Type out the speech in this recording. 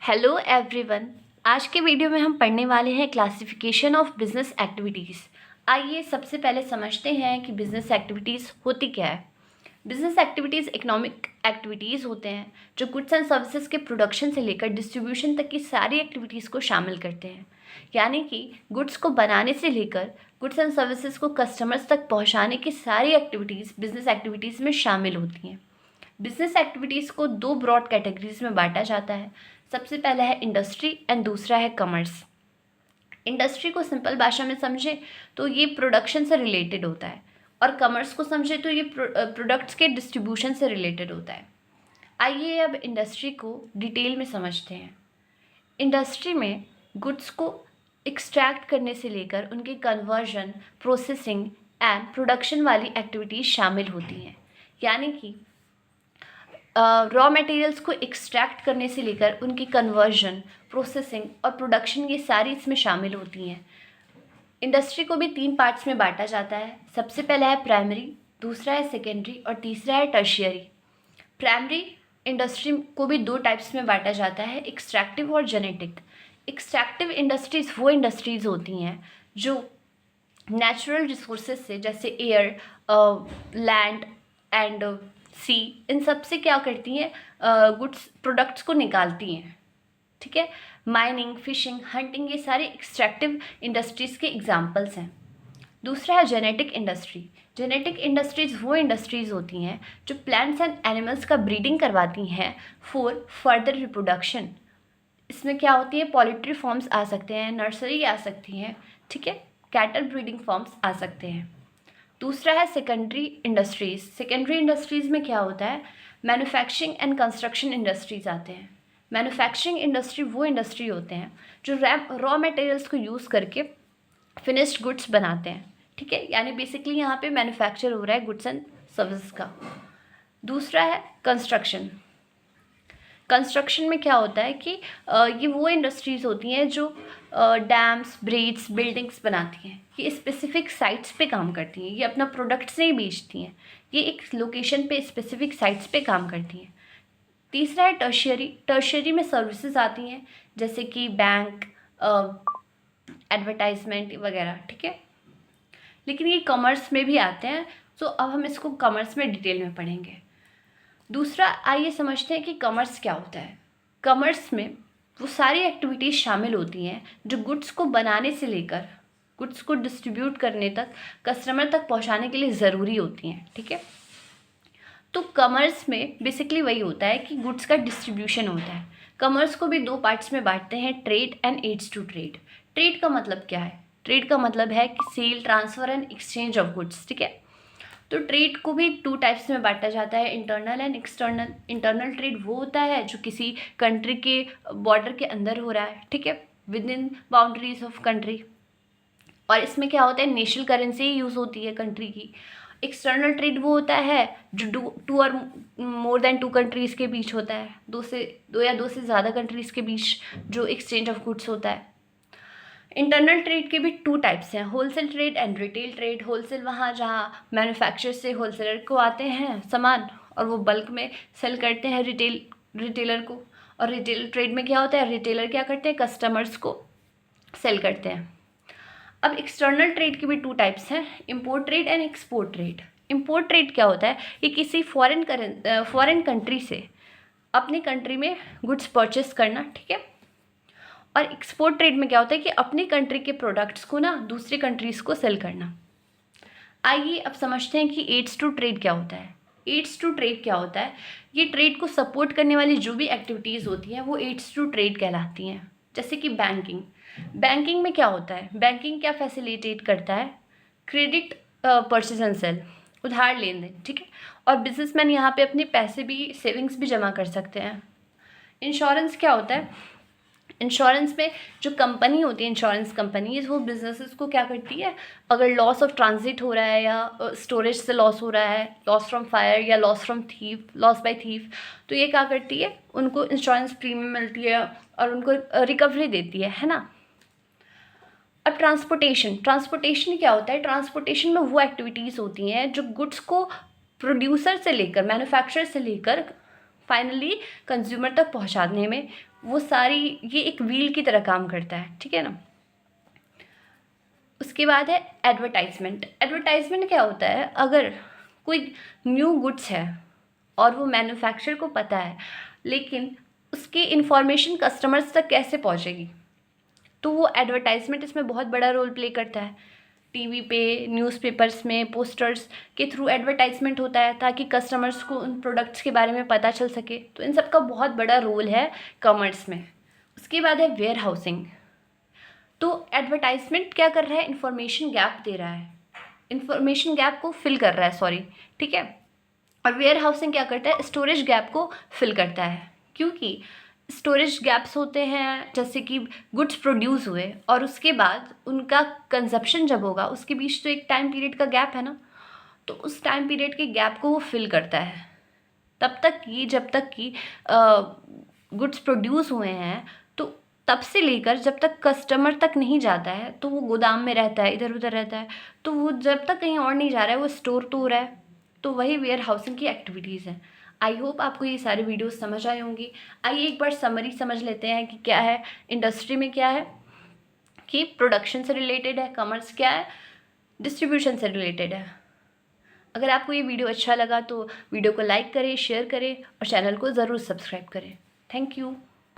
Hello everyone. आज के video में हम पढ़ने वाले हैं क्लासिफिकेशन ऑफ बिजनेस एक्टिविटीज़। आइए सबसे पहले समझते हैं कि बिजनेस एक्टिविटीज़ होती क्या है। बिजनेस एक्टिविटीज़ इकोनॉमिक एक्टिविटीज़ होते हैं जो गुड्स एंड सर्विसेज के प्रोडक्शन से लेकर डिस्ट्रीब्यूशन तक की सारी एक्टिविटीज़ को शामिल करते हैं। यानी कि गुड्स को बनाने से लेकर गुड्स एंड सर्विसेज को कस्टमर्स तक पहुंचाने की सारी एक्टिविटीज़ बिजनेस एक्टिविटीज़ में शामिल होती हैं। बिजनेस एक्टिविटीज़ को दो ब्रॉड कैटेगरीज में बांटा जाता है। सबसे पहला है इंडस्ट्री एंड दूसरा है कमर्स। इंडस्ट्री को सिंपल भाषा में समझें तो ये प्रोडक्शन से रिलेटेड होता है और कमर्स को समझें तो ये प्रोडक्ट्स के डिस्ट्रीब्यूशन से रिलेटेड होता है। आइए अब इंडस्ट्री को डिटेल में समझते हैं। इंडस्ट्री में गुड्स को एक्सट्रैक्ट करने से लेकर उनके कन्वर्जन, प्रोसेसिंग एंड प्रोडक्शन वाली एक्टिविटीज़ शामिल होती हैं। यानी कि रॉ मटेरियल्स को एक्सट्रैक्ट करने से लेकर उनकी कन्वर्जन, प्रोसेसिंग और प्रोडक्शन ये सारी इसमें शामिल होती हैं। इंडस्ट्री को भी 3 पार्ट्स में बांटा जाता है। सबसे पहला है प्राइमरी, दूसरा है सेकेंडरी और तीसरा है टर्शियरी। प्राइमरी इंडस्ट्री को भी 2 टाइप्स में बांटा जाता है, एक्सट्रैक्टिव और जेनेटिक। एक्सट्रैक्टिव इंडस्ट्रीज़ वो इंडस्ट्रीज़ होती हैं जो नेचुरल रिसोर्सेज से, जैसे एयर, लैंड एंड सी, इन सब से क्या करती हैं, गुड्स प्रोडक्ट्स को निकालती हैं। ठीक है, माइनिंग, फिशिंग, हंटिंग ये सारे एक्सट्रैक्टिव इंडस्ट्रीज़ के एग्जांपल्स हैं। दूसरा है जेनेटिक इंडस्ट्री। जेनेटिक इंडस्ट्रीज़ वो इंडस्ट्रीज़ होती हैं जो प्लांट्स एंड एनिमल्स का ब्रीडिंग करवाती हैं फॉर फर्दर रिप्रोडक्शन। इसमें क्या होती है, पोल्ट्री फॉर्म्स आ सकते हैं, नर्सरी आ सकती हैं, ठीक है, कैटल ब्रीडिंग फॉर्म्स आ सकते हैं। दूसरा है सेकेंडरी इंडस्ट्रीज़। सेकेंडरी इंडस्ट्रीज़ में क्या होता है, मैन्युफैक्चरिंग एंड कंस्ट्रक्शन इंडस्ट्रीज़ आते हैं। मैन्युफैक्चरिंग इंडस्ट्री वो इंडस्ट्री होते हैं जो रॉ मटेरियल्स को यूज़ करके फिनिश्ड गुड्स बनाते हैं। ठीक है, यानी बेसिकली यहाँ पे मैन्युफैक्चर हो रहा है गुड्स एंड सर्विसेज का। दूसरा है कंस्ट्रक्शन। कंस्ट्रक्शन में क्या होता है कि ये वो इंडस्ट्रीज़ होती हैं जो डैम्स, ब्रिज, बिल्डिंग्स बनाती हैं। ये स्पेसिफिक साइट्स पे काम करती हैं, ये अपना प्रोडक्ट्स नहीं बेचती हैं, ये एक लोकेशन पे स्पेसिफिक साइट्स पे काम करती हैं। तीसरा है टर्शियरी। टर्शियरी में सर्विसेज आती हैं जैसे कि बैंक, एडवर्टाइजमेंट वगैरह। ठीक है, लेकिन ये कॉमर्स में भी आते हैं, तो अब हम इसको कॉमर्स में डिटेल में पढ़ेंगे। दूसरा, आइए समझते हैं कि कॉमर्स क्या होता है। कॉमर्स में वो सारी एक्टिविटीज़ शामिल होती हैं जो गुड्स को बनाने से लेकर गुड्स को डिस्ट्रीब्यूट करने तक, कस्टमर तक पहुंचाने के लिए ज़रूरी होती हैं। ठीक है, तो कॉमर्स में बेसिकली वही होता है कि गुड्स का डिस्ट्रीब्यूशन होता है। कॉमर्स को भी 2 पार्ट्स में बांटते हैं, trade and aids to trade. Trade का मतलब क्या है, ट्रेड का मतलब है कि sale, transfer and exchange of goods. ठीक है, तो ट्रेड को भी 2 टाइप्स में बांटा जाता है, internal and external. Internal trade वो होता है जो किसी कंट्री के बॉर्डर के अंदर हो रहा है, ठीक है, with in boundaries of country, और इसमें क्या होता है, नेशनल करेंसी ही यूज़ होती है कंट्री की। एक्सटर्नल ट्रेड वो होता है जो 2 और मोर देन 2 कंट्रीज़ के बीच होता है, 2 या 2 से ज़्यादा कंट्रीज़ के बीच जो एक्सचेंज ऑफ गुड्स होता है। इंटरनल ट्रेड के भी 2 टाइप्स हैं, wholesale trade and retail trade. Wholesale वहाँ जहाँ मैन्युफैक्चर से होलसेलर को आते हैं सामान और वो बल्क में सेल करते हैं रिटेलर को। और रिटेल ट्रेड में क्या होता है, रिटेलर क्या करते हैं, कस्टमर्स को सेल करते हैं। अब एक्सटर्नल ट्रेड के भी 2 टाइप्स हैं, import trade and export trade. Import trade क्या होता है, ये किसी फॉरेन कंट्री से अपनी कंट्री में गुड्स परचेस करना। ठीक है, और एक्सपोर्ट ट्रेड में क्या होता है कि अपनी कंट्री के प्रोडक्ट्स को ना दूसरी कंट्रीज़ को सेल करना। आइए अब समझते हैं कि एड्स टू ट्रेड क्या होता है। एड्स टू ट्रेड क्या होता है, ये ट्रेड को सपोर्ट करने वाली जो भी एक्टिविटीज़ होती हैं वो एड्स टू ट्रेड कहलाती हैं। जैसे कि बैंकिंग। बैंकिंग में क्या होता है, बैंकिंग क्या फैसिलिटेट करता है, क्रेडिट, परचेज एंड सेल, उधार लेन देन। ठीक है, और बिजनेसमैन यहाँ पे अपने पैसे भी, सेविंग्स भी जमा कर सकते हैं। इंश्योरेंस क्या होता है, इंश्योरेंस में जो कंपनी होती है, इंश्योरेंस कंपनीज, वो बिजनेसेस को क्या करती है, अगर लॉस ऑफ ट्रांजिट हो रहा है या स्टोरेज से लॉस हो रहा है, लॉस फ्रॉम फायर या loss from thief, loss by thief, तो ये क्या करती है, उनको इंश्योरेंस प्रीमियम मिलती है और उनको रिकवरी देती है ना। अब ट्रांसपोर्टेशन क्या होता है, ट्रांसपोर्टेशन में वो एक्टिविटीज़ होती हैं जो गुड्स को प्रोड्यूसर से लेकर, मैन्युफैक्चरर से लेकर फाइनली कंज्यूमर तक पहुंचाने में वो सारी ये एक व्हील की तरह काम करता है, ठीक है ना। उसके बाद है एडवर्टाइजमेंट। एडवर्टाइजमेंट क्या होता है, अगर कोई न्यू गुड्स है और वो मैन्युफैक्चरर को पता है, लेकिन उसकी इन्फॉर्मेशन कस्टमर्स तक कैसे पहुंचेगी, तो वो एडवर्टाइजमेंट इसमें बहुत बड़ा रोल प्ले करता है। टीवी पे, न्यूज़पेपर्स में, पोस्टर्स के थ्रू एडवर्टाइजमेंट होता है ताकि कस्टमर्स को उन प्रोडक्ट्स के बारे में पता चल सके। तो इन सब का बहुत बड़ा रोल है कॉमर्स में। उसके बाद है वेयर हाउसिंग। तो एडवर्टाइजमेंट क्या कर रहा है, इन्फॉर्मेशन गैप दे रहा है, इन्फॉर्मेशन गैप को फिल कर रहा है, सॉरी, ठीक है। और वेयर हाउसिंग क्या करता है, स्टोरेज गैप को फिल करता है। क्योंकि स्टोरेज गैप्स होते हैं, जैसे कि गुड्स प्रोड्यूस हुए और उसके बाद उनका कंजप्शन जब होगा, उसके बीच तो एक टाइम पीरियड का गैप है ना, तो उस टाइम पीरियड के गैप को वो फिल करता है। तब तक कि जब तक कि गुड्स प्रोड्यूस हुए हैं, तो तब से लेकर जब तक कस्टमर तक नहीं जाता है, तो वो गोदाम में रहता है, इधर उधर रहता है, तो वो जब तक कहीं और नहीं जा रहा है, वो स्टोर तो हो रहा है। तो वही वेयर हाउसिंग की एक्टिविटीज़ हैं। आई होप आपको ये सारी वीडियोस समझ आई होंगी। आइए एक बार समरी समझ लेते हैं कि क्या है इंडस्ट्री में, क्या है कि प्रोडक्शन से रिलेटेड है, कॉमर्स क्या है, डिस्ट्रीब्यूशन से रिलेटेड है। अगर आपको ये वीडियो अच्छा लगा तो वीडियो को लाइक करें, शेयर करें और चैनल को ज़रूर सब्सक्राइब करें। Thank you.